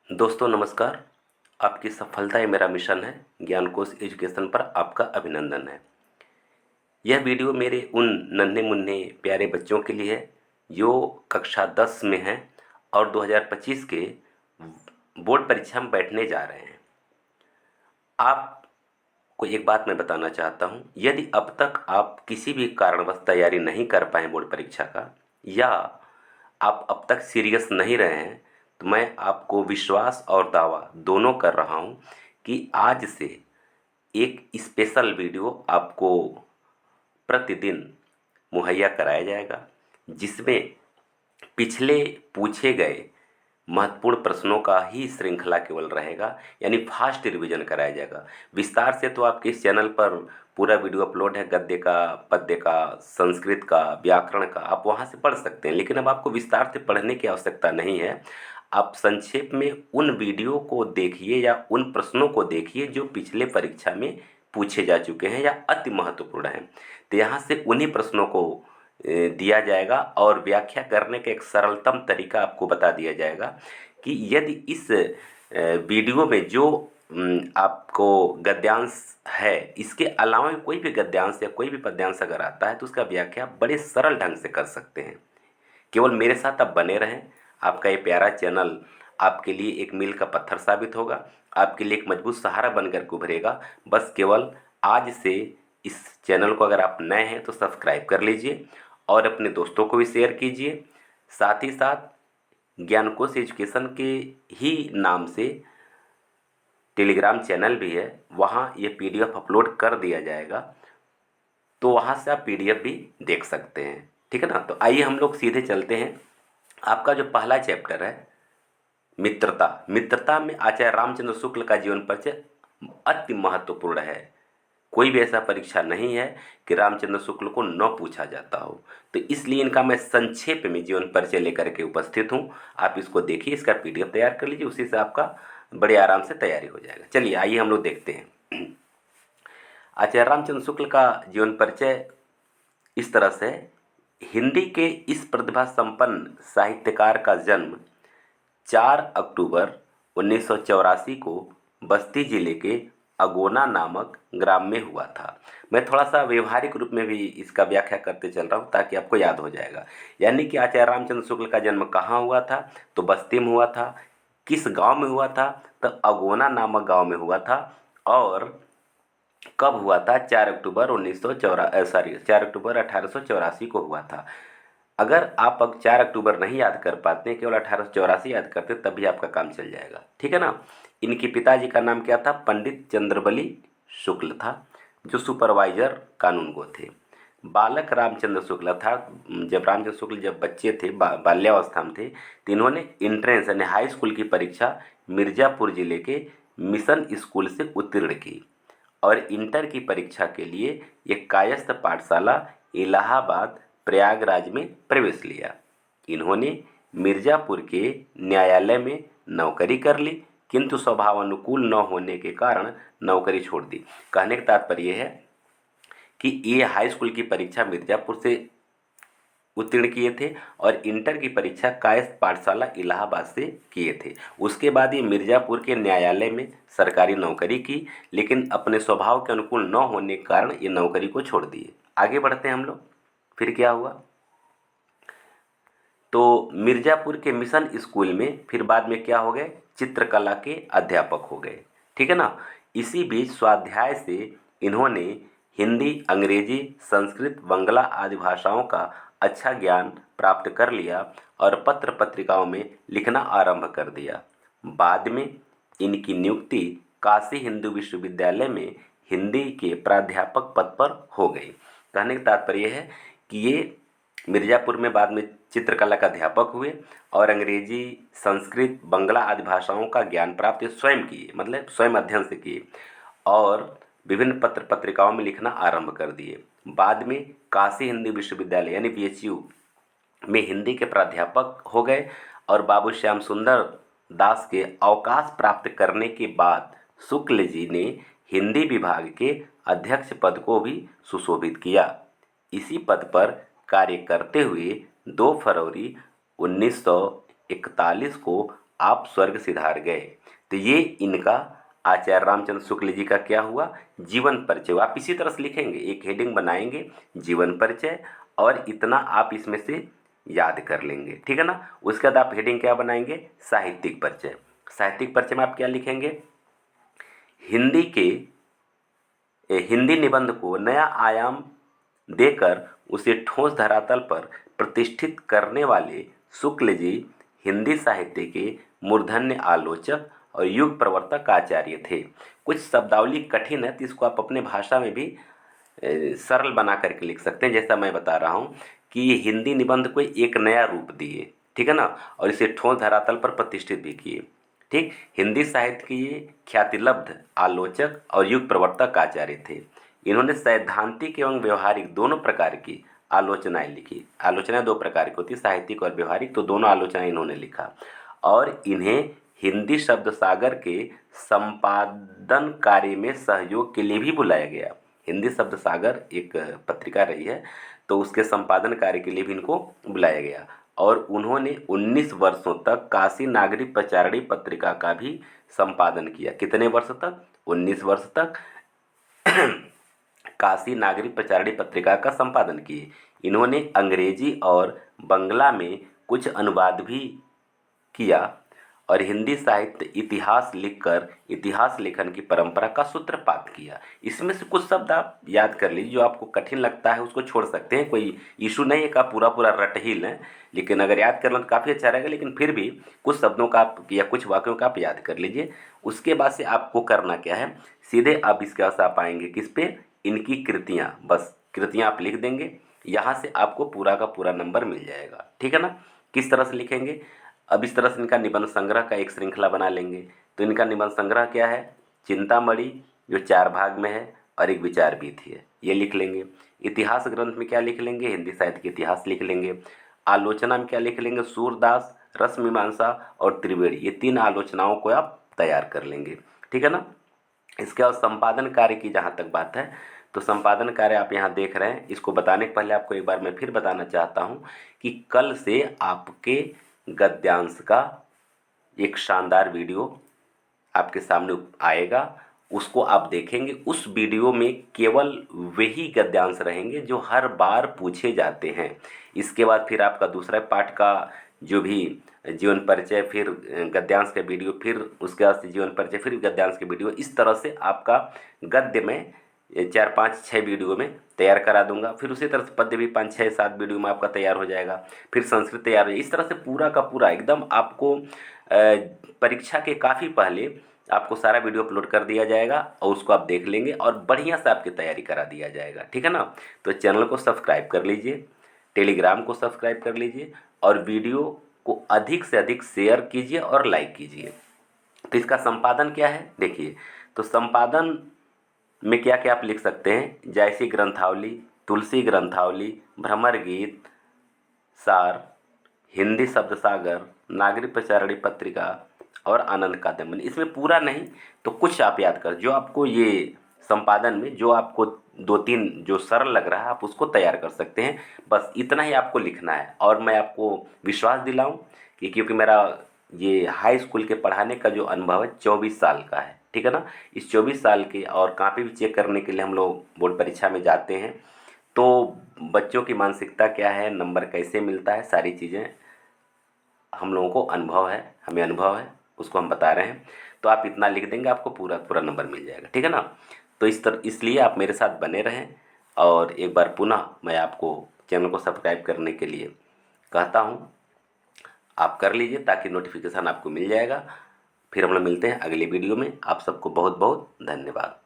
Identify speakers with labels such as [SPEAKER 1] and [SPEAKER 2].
[SPEAKER 1] दोस्तों नमस्कार। आपकी सफलता ही मेरा मिशन है। ज्ञानकोश एजुकेशन पर आपका अभिनंदन है। यह वीडियो मेरे उन नन्हे मुन्ने प्यारे बच्चों के लिए है जो कक्षा 10 में हैं और 2025 के बोर्ड परीक्षा में बैठने जा रहे हैं। आपको एक बात मैं बताना चाहता हूं, यदि अब तक आप किसी भी कारणवश तैयारी नहीं कर पाए बोर्ड परीक्षा का, या आप अब तक सीरियस नहीं रहे हैं, तो मैं आपको विश्वास और दावा दोनों कर रहा हूं कि आज से एक स्पेशल वीडियो आपको प्रतिदिन मुहैया कराया जाएगा, जिसमें पिछले पूछे गए महत्वपूर्ण प्रश्नों का ही श्रृंखला केवल रहेगा, यानी फास्ट रिवीजन कराया जाएगा। विस्तार से तो आपके इस चैनल पर पूरा वीडियो अपलोड है, गद्य का, पद्य का, संस्कृत का, व्याकरण का, आप वहाँ से पढ़ सकते हैं। लेकिन अब आपको विस्तार से पढ़ने की आवश्यकता नहीं है। आप संक्षेप में उन वीडियो को देखिए या उन प्रश्नों को देखिए जो पिछले परीक्षा में पूछे जा चुके हैं या अति महत्वपूर्ण हैं। तो यहाँ से उन्हीं प्रश्नों को दिया जाएगा और व्याख्या करने का एक सरलतम तरीका आपको बता दिया जाएगा कि यदि इस वीडियो में जो आपको गद्यांश है, इसके अलावा भी कोई भी गद्यांश या कोई भी पद्यांश अगर आता है तो उसका व्याख्या बड़े सरल ढंग से कर सकते हैं। केवल मेरे साथ आप बने रहें। आपका ये प्यारा चैनल आपके लिए एक मील का पत्थर साबित होगा, आपके लिए एक मजबूत सहारा बनकर के उभरेगा। बस केवल आज से इस चैनल को अगर आप नए हैं तो सब्सक्राइब कर लीजिए और अपने दोस्तों को भी शेयर कीजिए। साथ ही साथ ज्ञानकोश एजुकेशन के ही नाम से टेलीग्राम चैनल भी है, वहाँ ये पीडीएफ अपलोड कर दिया जाएगा, तो वहाँ से आप पीडीएफ भी देख सकते हैं। ठीक है ना। तो आइए हम लोग सीधे चलते हैं। आपका जो पहला चैप्टर है मित्रता, मित्रता में आचार्य रामचंद्र शुक्ल का जीवन परिचय अति महत्वपूर्ण है। कोई भी ऐसा परीक्षा नहीं है कि रामचंद्र शुक्ल को न पूछा जाता हो, तो इसलिए इनका मैं संक्षेप में जीवन परिचय लेकर के उपस्थित हूँ। आप इसको देखिए, इसका पीडीएफ तैयार कर लीजिए, उसी से आपका बड़े आराम से तैयारी हो जाएगा। चलिए आइए हम लोग देखते हैं। आचार्य रामचंद्र शुक्ल का जीवन परिचय इस तरह से। हिंदी के इस प्रतिभा संपन्न साहित्यकार का जन्म 4 अक्टूबर 1984 को बस्ती जिले के अगोना नामक ग्राम में हुआ था। मैं थोड़ा सा व्यवहारिक रूप में भी इसका व्याख्या करते चल रहा हूँ ताकि आपको याद हो जाएगा। यानी कि आचार्य रामचंद्र शुक्ल का जन्म कहाँ हुआ था, तो बस्ती में हुआ था। किस गांव में हुआ था, तो अगोना नामक गांव में हुआ था। और कब हुआ था, 4 अक्टूबर 1884 को हुआ था। अगर आप अब 4 अक्टूबर नहीं याद कर पाते हैं, केवल 1884 याद करते, तब भी आपका काम चल जाएगा। ठीक है ना। इनके पिताजी का नाम क्या था, पंडित चंद्रबली शुक्ल था, जो सुपरवाइजर कानून गो थे। बालक रामचंद्र शुक्ल था। जब रामचंद्र शुक्ल जब बच्चे थे, बाल्यावस्था में थे, तो इन्होंने इंट्रेंस यानी हाई स्कूल की परीक्षा मिर्ज़ापुर जिले के मिशन स्कूल से उत्तीर्ण की और इंटर की परीक्षा के लिए एक कायस्थ पाठशाला इलाहाबाद प्रयागराज में प्रवेश लिया। इन्होंने मिर्ज़ापुर के न्यायालय में नौकरी कर ली, किंतु स्वभाव अनुकूल न होने के कारण नौकरी छोड़ दी। कहने का तात्पर्य है कि ये हाई स्कूल की परीक्षा मिर्ज़ापुर से उत्तीर्ण किए थे और इंटर की परीक्षा कायस्थ पाठशाला इलाहाबाद से किए थे। उसके बाद ये मिर्ज़ापुर के न्यायालय में सरकारी नौकरी की, लेकिन अपने स्वभाव के अनुकूल न होने के कारण ये नौकरी को छोड़ दिए। आगे बढ़ते हैं हम लोग। फिर क्या हुआ, तो मिर्ज़ापुर के मिशन स्कूल में फिर बाद में क्या हो गए, चित्रकला के अध्यापक हो गए। ठीक है ना। इसी बीच स्वाध्याय से इन्होंने हिंदी, अंग्रेजी, संस्कृत, बंगला आदि भाषाओं का अच्छा ज्ञान प्राप्त कर लिया और पत्र पत्रिकाओं में लिखना आरंभ कर दिया। बाद में इनकी नियुक्ति काशी हिंदू विश्वविद्यालय में हिंदी के प्राध्यापक पद पर हो गई। कहने का तात्पर्य है कि ये मिर्ज़ापुर में बाद में चित्रकला का अध्यापक हुए और अंग्रेजी, संस्कृत, बंगला आदि भाषाओं का ज्ञान प्राप्त स्वयं किए, मतलब स्वयं अध्ययन से किए और विभिन्न पत्र पत्रिकाओं में लिखना आरंभ कर दिए। बाद में काशी हिंदी विश्वविद्यालय यानी बीएचयू में हिंदी के प्राध्यापक हो गए और बाबू श्याम सुंदर दास के अवकाश प्राप्त करने के बाद शुक्ल जी ने हिंदी विभाग के अध्यक्ष पद को भी सुशोभित किया। इसी पद पर कार्य करते हुए 2 फरवरी 1941 को आप स्वर्ग सिधार गए। तो ये इनका आचार्य रामचंद्र शुक्ल जी का क्या हुआ, जीवन परिचय। आप इसी तरह से लिखेंगे, एक हेडिंग बनाएंगे जीवन परिचय, और इतना आप इसमें से याद कर लेंगे, ठीक है ना। उसके बाद आप हेडिंग क्या बनाएंगे, साहित्यिक परिचय। साहित्यिक परिचय में आप क्या लिखेंगे, हिंदी के हिंदी निबंध को नया आयाम देकर उसे ठोस धरातल पर प्रतिष्ठित करने वाले शुक्ल जी हिंदी साहित्य के मूर्धन्य आलोचक और युग प्रवर्तक आचार्य थे। कुछ शब्दावली कठिन है तो इसको आप अपने भाषा में भी सरल बना करके लिख सकते हैं। जैसा मैं बता रहा हूँ कि ये हिंदी निबंध को एक नया रूप दिए, ठीक है ना, और इसे ठोस धरातल पर प्रतिष्ठित भी किए। ठीक, हिंदी साहित्य के ये ख्यातिलब्ध आलोचक और युग प्रवर्तक आचार्य थे। इन्होंने सैद्धांतिक एवं व्यवहारिक दोनों प्रकार की आलोचनाएं लिखी। आलोचनाएं दो प्रकार की होती, साहित्यिक और व्यवहारिक, तो दोनों आलोचनाएं इन्होंने लिखा। और इन्हें हिंदी शब्द सागर के संपादन कार्य में सहयोग के लिए भी बुलाया गया। हिंदी शब्द सागर एक पत्रिका रही है, तो उसके संपादन कार्य के लिए भी इनको बुलाया गया। और उन्होंने 19 वर्षों तक काशी नागरिक प्रचारणी पत्रिका का भी संपादन किया। कितने वर्ष तक, 19 वर्ष तक काशी नागरिक प्रचारणी पत्रिका का संपादन किए। इन्होंने अंग्रेजी और बंगला में कुछ अनुवाद भी किया और हिंदी साहित्य इतिहास लिखकर इतिहास लेखन की परंपरा का सूत्रपात किया। इसमें से कुछ शब्द आप याद कर लीजिए, जो आपको कठिन लगता है उसको छोड़ सकते हैं, कोई इशू नहीं है, का पूरा पूरा रट ही लें, लेकिन अगर याद कर लें तो काफ़ी अच्छा रहेगा। लेकिन फिर भी कुछ शब्दों का आप या कुछ वाक्यों का आप याद कर लीजिए। उसके बाद से आपको करना क्या है, सीधे आप इसके पास आप आएंगे किस पे, इनकी कृतियाँ, बस कृतियाँ आप लिख देंगे। यहाँ से आपको पूरा का पूरा नंबर मिल जाएगा, ठीक है ना। किस तरह से लिखेंगे, अब इस तरह से इनका निबंध संग्रह का एक श्रृंखला बना लेंगे। तो इनका निबंध संग्रह क्या है, चिंतामणि, जो 4 भाग में है, और एक विचार बीथी है, ये लिख लेंगे। इतिहास ग्रंथ में क्या लिख लेंगे, हिंदी साहित्य के इतिहास लिख लेंगे। आलोचना में क्या लिख लेंगे, सूरदास, रसमीमांसा और त्रिवेणी, ये 3 आलोचनाओं को आप तैयार कर लेंगे, ठीक है ना। इसके बाद संपादन कार्य की जहाँ तक बात है, तो संपादन कार्य आप यहाँ देख रहे हैं। इसको बताने के पहले आपको एक बार मैं फिर बताना चाहता हूँ कि कल से आपके गद्यांश का एक शानदार वीडियो आपके सामने आएगा, उसको आप देखेंगे। उस वीडियो में केवल वही गद्यांश रहेंगे जो हर बार पूछे जाते हैं। इसके बाद फिर आपका दूसरा पार्ट का जो भी जीवन परिचय, फिर गद्यांश का वीडियो, फिर उसके बाद से जीवन परिचय, फिर गद्यांश के वीडियो, इस तरह से आपका गद्य में 4, 5, 6 वीडियो में तैयार करा दूंगा। फिर उसी तरह से पद्य भी 5, 6, 7 वीडियो में आपका तैयार हो जाएगा। फिर संस्कृत तैयार हो जाएगी। इस तरह से पूरा का पूरा एकदम आपको परीक्षा के काफ़ी पहले आपको सारा वीडियो अपलोड कर दिया जाएगा और उसको आप देख लेंगे और बढ़िया से आपकी तैयारी करा दिया जाएगा, ठीक है ना। तो चैनल को सब्सक्राइब कर लीजिए, टेलीग्राम को सब्सक्राइब कर लीजिए, और वीडियो को अधिक से अधिक शेयर कीजिए और लाइक कीजिए। तो इसका संपादन क्या है देखिए, तो संपादन में क्या क्या आप लिख सकते हैं, जैसी ग्रंथावली, तुलसी ग्रंथावली, भ्रमर गीत, सार, हिंदी शब्द सागर, नागरिक प्रचारणी पत्रिका और आनंद कादम्बनी। इसमें पूरा नहीं तो कुछ आप याद कर, जो आपको ये संपादन में जो आपको 2-3 जो सरल लग रहा है आप उसको तैयार कर सकते हैं। बस इतना ही आपको लिखना है। और मैं आपको विश्वास दिलाऊं कि क्योंकि मेरा ये हाई स्कूल के पढ़ाने का जो अनुभव है 24 साल का है, ठीक है ना। इस 24 साल के, और कापी भी चेक करने के लिए हम लोग बोर्ड परीक्षा में जाते हैं, तो बच्चों की मानसिकता क्या है, नंबर कैसे मिलता है, सारी चीज़ें हम लोगों को अनुभव है, हमें अनुभव है, उसको हम बता रहे हैं। तो आप इतना लिख देंगे आपको पूरा पूरा नंबर मिल जाएगा, ठीक है ना। तो इसलिए आप मेरे साथ बने रहें। और एक बार पुनः मैं आपको चैनल को सब्सक्राइब करने के लिए कहता हूँ, आप कर लीजिए ताकि नोटिफिकेशन आपको मिल जाएगा। फिर हम लोग मिलते हैं अगले वीडियो में। आप सबको बहुत बहुत धन्यवाद।